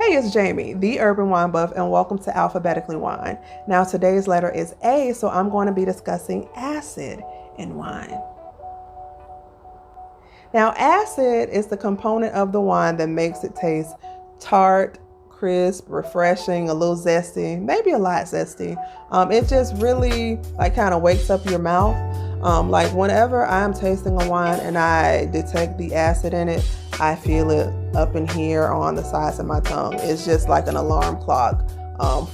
Hey, it's Jamie, the Urban Wine Buff, and welcome to Alphabetically Wine. Now, today's letter is A, so I'm going to be discussing acid in wine. Now, acid is the component of the wine that makes it taste tart, crisp, refreshing, a little zesty, maybe a lot zesty. It just really kind of wakes up your mouth. Like whenever I'm tasting a wine and I detect the acid in it, I feel it up in here on the sides of my tongue. It's just like an alarm clock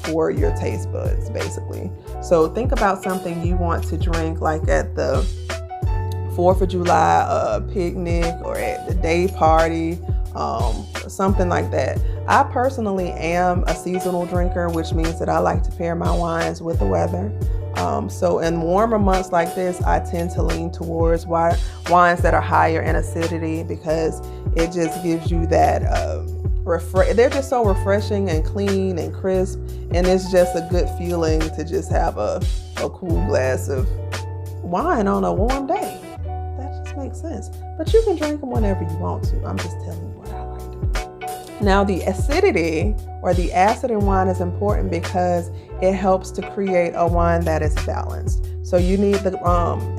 for your taste buds, basically. So think about something you want to drink, like at the 4th of July picnic or at the day party, something like that. I personally am a seasonal drinker, which means that I like to pair my wines with the weather. So in warmer months like this, I tend to lean towards wines that are higher in acidity because it just gives you that they're just so refreshing and clean and crisp, and it's just a good feeling to just have a cool glass of wine on a warm day. That just makes sense. But you can drink them whenever you want to. I'm just telling you what I like to do. Now, the acidity or the acid in wine is important because it helps to create a wine that is balanced. So you need the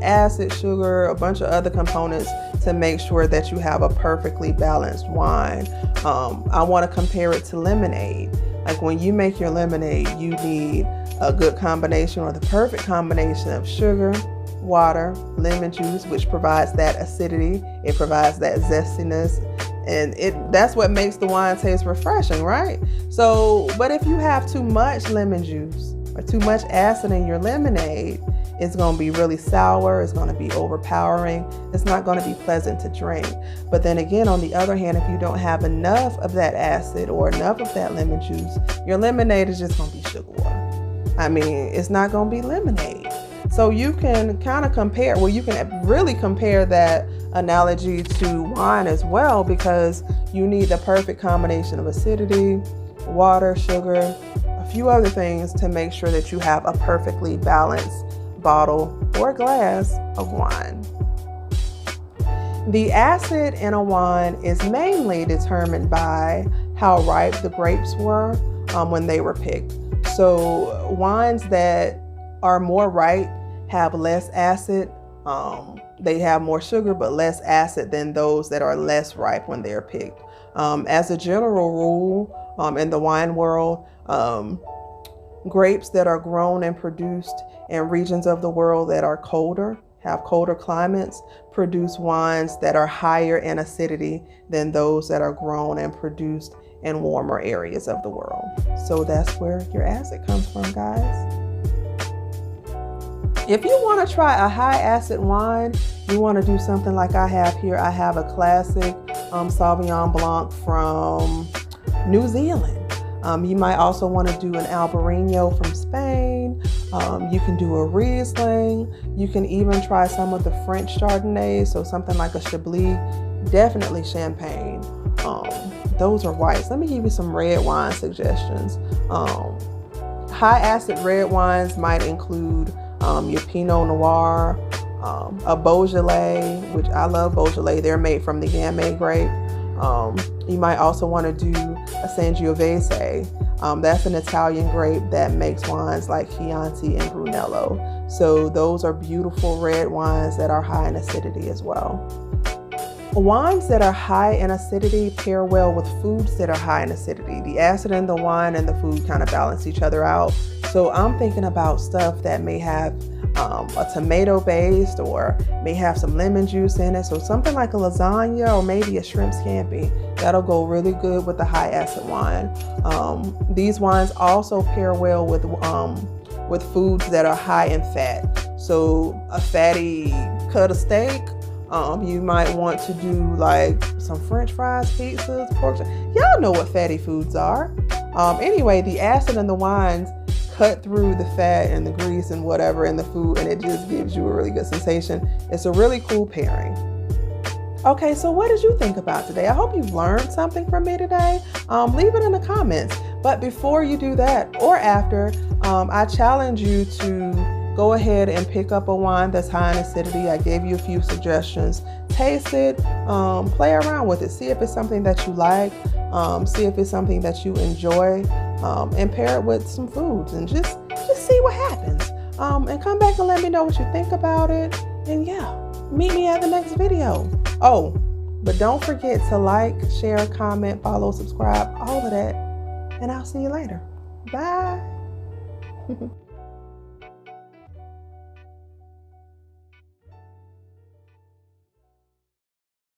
acid, sugar, a bunch of other components to make sure that you have a perfectly balanced wine. I want to compare it to lemonade. Like when you make your lemonade, you need a good combination or the perfect combination of sugar, water, lemon juice, which provides that acidity. It provides that zestiness, and that's what makes the wine taste refreshing, right? So, but if you have too much lemon juice or too much acid in your lemonade, it's going to be really sour. It's going to be overpowering. It's not going to be pleasant to drink. But then again, on the other hand, if you don't have enough of that acid or enough of that lemon juice, your lemonade is just going to be sugar water. I mean, it's not going to be lemonade. So you can kind of compare, you can really compare that analogy to wine as well, because you need the perfect combination of acidity, water, sugar, a few other things to make sure that you have a perfectly balanced bottle or glass of wine. The acid in a wine is mainly determined by how ripe the grapes were when they were picked. So wines that are more ripe have less acid. They have more sugar but less acid than those that are less ripe when they're picked. As a general rule, in the wine world, grapes that are grown and produced in regions of the world that are colder, have colder climates, produce wines that are higher in acidity than those that are grown and produced in warmer areas of the world. So that's where your acid comes from, guys. If you want to try a high acid wine, you want to do something like I have here. I have a classic Sauvignon Blanc from New Zealand. You might also want to do an Albarino from Spain. You can do a Riesling. You can even try some of the French Chardonnay, so something like a Chablis, definitely Champagne. Those are whites. Let me give you some red wine suggestions. High acid red wines might include your Pinot Noir, a Beaujolais, which I love Beaujolais. They're made from the Gamay grape. You might also want to do a Sangiovese. That's an Italian grape that makes wines like Chianti and Brunello. So those are beautiful red wines that are high in acidity as well. Wines that are high in acidity pair well with foods that are high in acidity. The acid in the wine and the food kind of balance each other out. So I'm thinking about stuff that may have a tomato based or may have some lemon juice in it. So something like a lasagna or maybe a shrimp scampi. That'll go really good with the high acid wine. These wines also pair well with foods that are high in fat. So a fatty cut of steak. You might want to do like some French fries, pizzas, pork. Y'all know what fatty foods are. Anyway, the acid in the wines cut through the fat and the grease and whatever in the food, and it just gives you a really good sensation. It's a really cool pairing. Okay, so what did you think about today? I hope you've learned something from me today. Leave it in the comments. But before you do that or after, I challenge you to go ahead and pick up a wine that's high in acidity. I gave you a few suggestions. Taste it, play around with it. See if it's something that you like, see if it's something that you enjoy, and pair it with some foods and just see what happens. And come back and let me know what you think about it. And yeah, meet me at the next video. Oh, but don't forget to like, share, comment, follow, subscribe, all of that. And I'll see you later. Bye.